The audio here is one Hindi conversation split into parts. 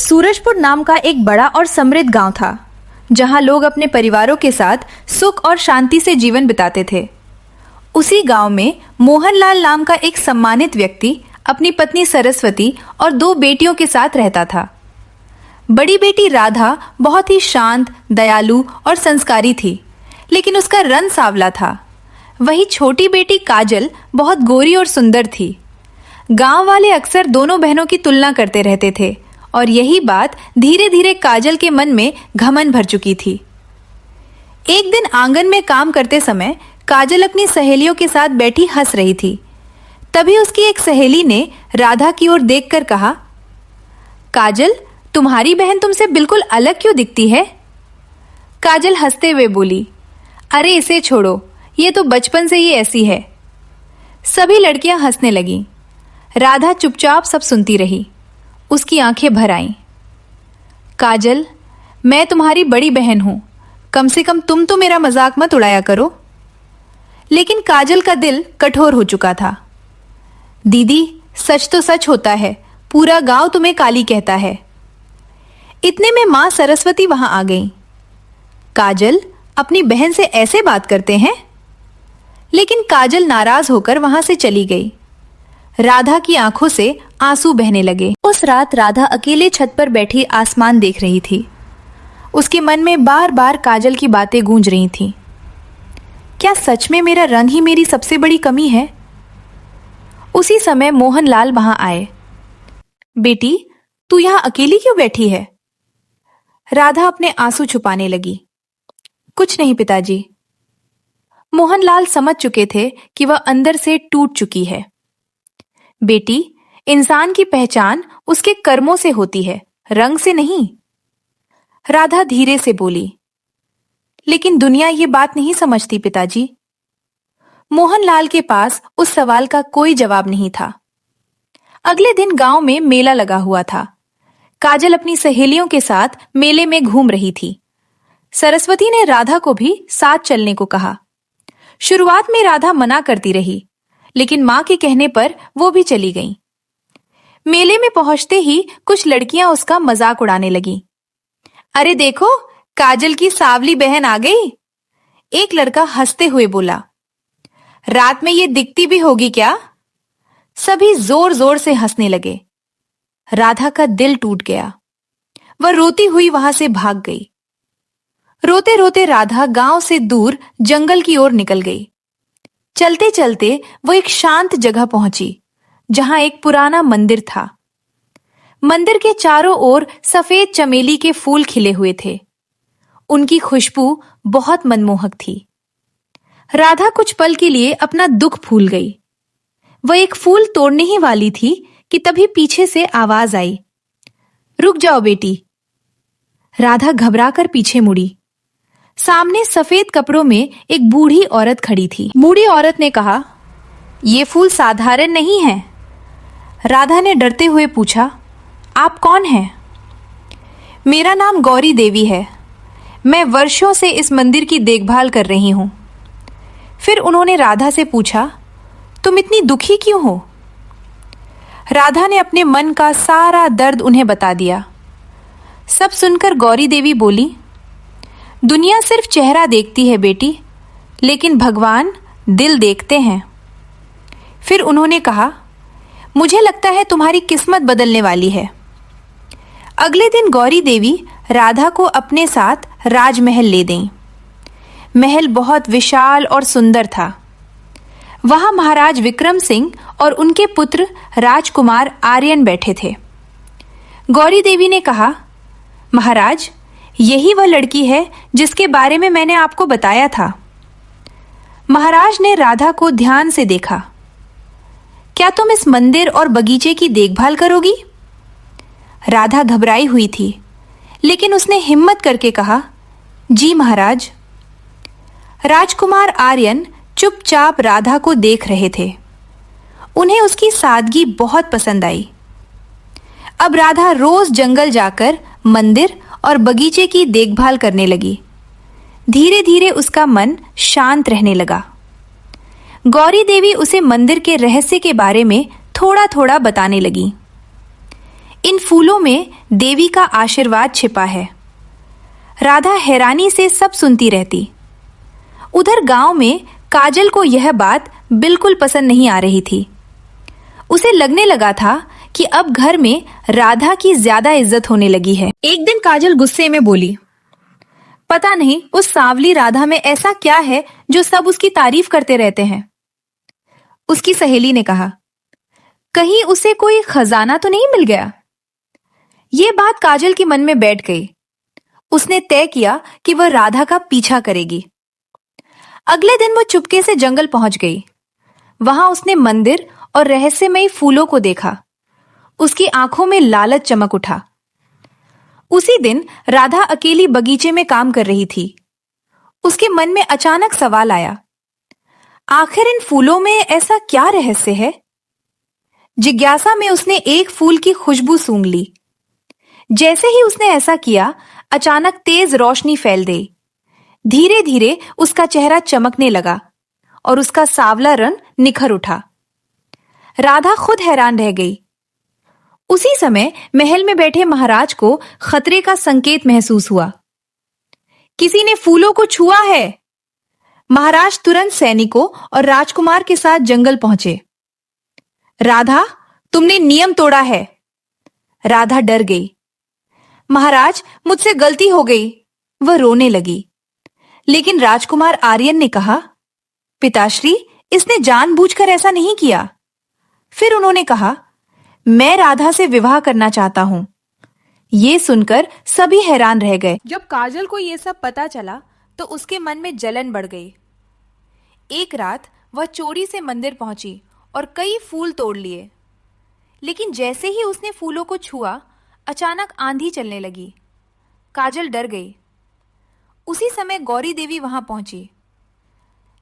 सूरजपुर नाम का एक बड़ा और समृद्ध गांव था, जहां लोग अपने परिवारों के साथ सुख और शांति से जीवन बिताते थे। उसी गांव में मोहनलाल नाम का एक सम्मानित व्यक्ति अपनी पत्नी सरस्वती और 2 बेटियों के साथ रहता था। बड़ी बेटी राधा बहुत ही शांत, दयालु और संस्कारी थी, लेकिन उसका रंग सांवला था। वही छोटी बेटी काजल बहुत गोरी और सुंदर थी। गांव वाले अक्सर दोनों बहनों की तुलना करते रहते थे और यही बात धीरे धीरे काजल के मन में घमंड भर चुकी थी। एक दिन आंगन में काम करते समय काजल अपनी सहेलियों के साथ बैठी हंस रही थी। तभी उसकी एक सहेली ने राधा की ओर देखकर कहा, काजल, तुम्हारी बहन तुमसे बिल्कुल अलग क्यों दिखती है? काजल हंसते हुए बोली, अरे इसे छोड़ो, ये तो बचपन से ही ऐसी है। सभी लड़कियां हंसने लगीं। राधा चुपचाप सब सुनती रही। उसकी आंखें भर आईं। काजल, मैं तुम्हारी बड़ी बहन हूं, कम से कम तुम तो मेरा मजाक मत उड़ाया करो। लेकिन काजल का दिल कठोर हो चुका था। दीदी, सच तो सच होता है, पूरा गांव तुम्हें काली कहता है। इतने में मां सरस्वती वहां आ गई। काजल, अपनी बहन से ऐसे बात करते हैं? लेकिन काजल नाराज होकर वहां से चली गई। राधा की आंखों से आंसू बहने लगे। उस रात राधा अकेले छत पर बैठी आसमान देख रही थी। उसके मन में बार बार काजल की बातें गूंज रही थीं। क्या सच में मेरा रंग ही मेरी सबसे बड़ी कमी है? उसी समय मोहनलाल वहां आए। बेटी, तू यहां अकेली क्यों बैठी है? राधा अपने आंसू छुपाने लगी। कुछ नहीं पिताजी। मोहनलाल समझ चुके थे कि वह अंदर से टूट चुकी है। बेटी, इंसान की पहचान उसके कर्मों से होती है, रंग से नहीं। राधा धीरे से बोली। लेकिन दुनिया ये बात नहीं समझती पिताजी। मोहनलाल के पास उस सवाल का कोई जवाब नहीं था। अगले दिन गांव में मेला लगा हुआ था। काजल अपनी सहेलियों के साथ मेले में घूम रही थी। सरस्वती ने राधा को भी साथ चलने को कहा। शुरुआत में राधा मना करती रही, लेकिन मां के कहने पर वो भी चली गई। मेले में पहुंचते ही कुछ लड़कियां उसका मजाक उड़ाने लगीं। अरे देखो, काजल की सावली बहन आ गई। एक लड़का हंसते हुए बोला। रात में ये दिखती भी होगी क्या? सभी जोर जोर से हंसने लगे। राधा का दिल टूट गया। वह रोती हुई वहां से भाग गई। रोते रोते राधा गांव से दूर जंगल की ओर निकल गई। चलते चलते वो एक शांत जगह पहुंची, जहां एक पुराना मंदिर था। मंदिर के चारों ओर सफेद चमेली के फूल खिले हुए थे। उनकी खुशबू बहुत मनमोहक थी। राधा कुछ पल के लिए अपना दुख भूल गई। वह एक फूल तोड़ने ही वाली थी कि तभी पीछे से आवाज आई, रुक जाओ बेटी। राधा घबराकर पीछे मुड़ी। सामने सफेद कपड़ों में एक बूढ़ी औरत खड़ी थी। बूढ़ी औरत ने कहा, ये फूल साधारण नहीं है। राधा ने डरते हुए पूछा, आप कौन हैं? मेरा नाम गौरी देवी है। मैं वर्षों से इस मंदिर की देखभाल कर रही हूं। फिर उन्होंने राधा से पूछा, तुम इतनी दुखी क्यों हो? राधा ने अपने मन का सारा दर्द उन्हें बता दिया। सब सुनकर गौरी देवी बोली, दुनिया सिर्फ चेहरा देखती है बेटी, लेकिन भगवान दिल देखते हैं। फिर उन्होंने कहा, मुझे लगता है तुम्हारी किस्मत बदलने वाली है। अगले दिन गौरी देवी राधा को अपने साथ राजमहल ले गईं। महल बहुत विशाल और सुंदर था। वहां महाराज विक्रम सिंह और उनके पुत्र राजकुमार आर्यन बैठे थे। गौरी देवी ने कहा, महाराज, यही वह लड़की है जिसके बारे में मैंने आपको बताया था। महाराज ने राधा को ध्यान से देखा। क्या तुम इस मंदिर और बगीचे की देखभाल करोगी? राधा घबराई हुई थी, लेकिन उसने हिम्मत करके कहा, जी महाराज। राजकुमार आर्यन चुपचाप राधा को देख रहे थे। उन्हें उसकी सादगी बहुत पसंद आई। अब राधा रोज जंगल जाकर मंदिर और बगीचे की देखभाल करने लगी। धीरे धीरे उसका मन शांत रहने लगा। गौरी देवी उसे मंदिर के रहस्य के बारे में थोड़ा थोड़ा बताने लगी। इन फूलों में देवी का आशीर्वाद छिपा है। राधा हैरानी से सब सुनती रहती। उधर गांव में काजल को यह बात बिल्कुल पसंद नहीं आ रही थी। उसे लगने लगा था कि अब घर में राधा की ज्यादा इज्जत होने लगी है। एक दिन काजल गुस्से में बोली, पता नहीं उस सांवली राधा में ऐसा क्या है जो सब उसकी तारीफ करते रहते हैं। उसकी सहेली ने कहा, कहीं उसे कोई खजाना तो नहीं मिल गया। ये बात काजल के मन में बैठ गई। उसने तय किया कि वह राधा का पीछा करेगी। अगले दिन वो चुपके से जंगल पहुंच गई। वहां उसने मंदिर और रहस्यमयी फूलों को देखा। उसकी आंखों में लालच चमक उठा। उसी दिन राधा अकेली बगीचे में काम कर रही थी। उसके मन में अचानक सवाल आया, आखिर इन फूलों में ऐसा क्या रहस्य है? जिज्ञासा में उसने एक फूल की खुशबू सूंघ ली। जैसे ही उसने ऐसा किया, अचानक तेज रोशनी फैल गई। धीरे धीरे उसका चेहरा चमकने लगा और उसका सांवला रंग निखर उठा। राधा खुद हैरान रह गई। उसी समय महल में बैठे महाराज को खतरे का संकेत महसूस हुआ। किसी ने फूलों को छुआ है। महाराज तुरंत सैनिकों और राजकुमार के साथ जंगल पहुंचे। राधा, तुमने नियम तोड़ा है। राधा डर गई। महाराज, मुझसे गलती हो गई। वह रोने लगी। लेकिन राजकुमार आर्यन ने कहा, पिताश्री, इसने जानबूझकर ऐसा नहीं किया। फिर उन्होंने कहा, मैं राधा से विवाह करना चाहता हूं। ये सुनकर सभी हैरान रह गए। जब काजल को यह सब पता चला तो उसके मन में जलन बढ़ गई। एक रात वह चोरी से मंदिर पहुंची और कई फूल तोड़ लिए। लेकिन जैसे ही उसने फूलों को छुआ, अचानक आंधी चलने लगी। काजल डर गई। उसी समय गौरी देवी वहां पहुंची।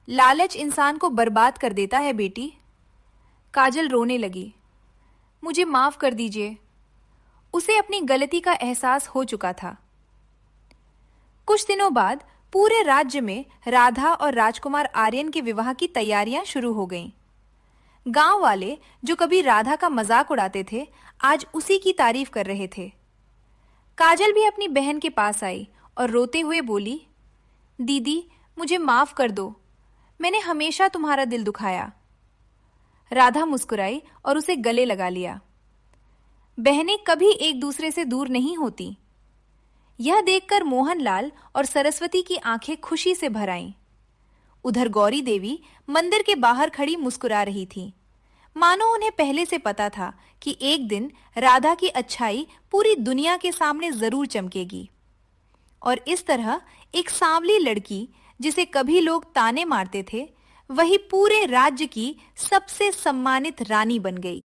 लालच इंसान को बर्बाद कर देता है बेटी। काजल रोने लगी। मुझे माफ कर दीजिए। उसे अपनी गलती का एहसास हो चुका था। कुछ दिनों बाद पूरे राज्य में राधा और राजकुमार आर्यन के विवाह की तैयारियां शुरू हो गईं। गांव वाले जो कभी राधा का मजाक उड़ाते थे, आज उसी की तारीफ कर रहे थे। काजल भी अपनी बहन के पास आई और रोते हुए बोली, दीदी, मुझे माफ कर दो। मैंने हमेशा तुम्हारा दिल दुखाया। राधा मुस्कुराई और उसे गले लगा लिया। बहनें कभी एक दूसरे से दूर नहीं होती। यह देखकर मोहनलाल और सरस्वती की आंखें खुशी से भर आईं। उधर गौरी देवी मंदिर के बाहर खड़ी मुस्कुरा रही थी, मानो उन्हें पहले से पता था कि एक दिन राधा की अच्छाई पूरी दुनिया के सामने जरूर चमकेगी। और इस तरह एक सांवली लड़की, जिसे कभी लोग ताने मारते थे, वही पूरे राज्य की सबसे सम्मानित रानी बन गई।